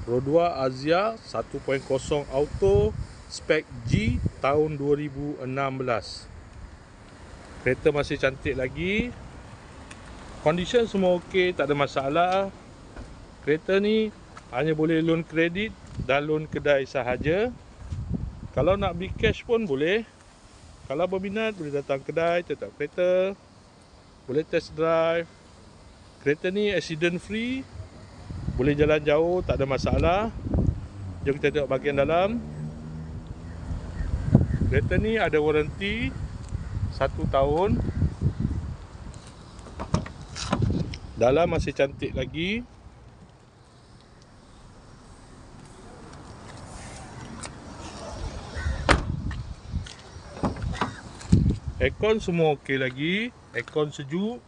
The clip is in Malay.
Rodua Azia 1.0 Auto spek G tahun 2016. Kereta masih cantik lagi. Condition semua okey, tak ada masalah. Kereta ni hanya boleh loan kredit dan loan kedai sahaja. Kalau nak beli cash pun boleh. Kalau berminat boleh datang kedai tetap kereta. Boleh test drive. Kereta ni accident free. Boleh jalan jauh, tak ada masalah. Jom kita tengok bahagian dalam. Kereta ni ada waranti 1 tahun. Dalam masih cantik lagi. Aircon semua okey lagi. Aircon sejuk.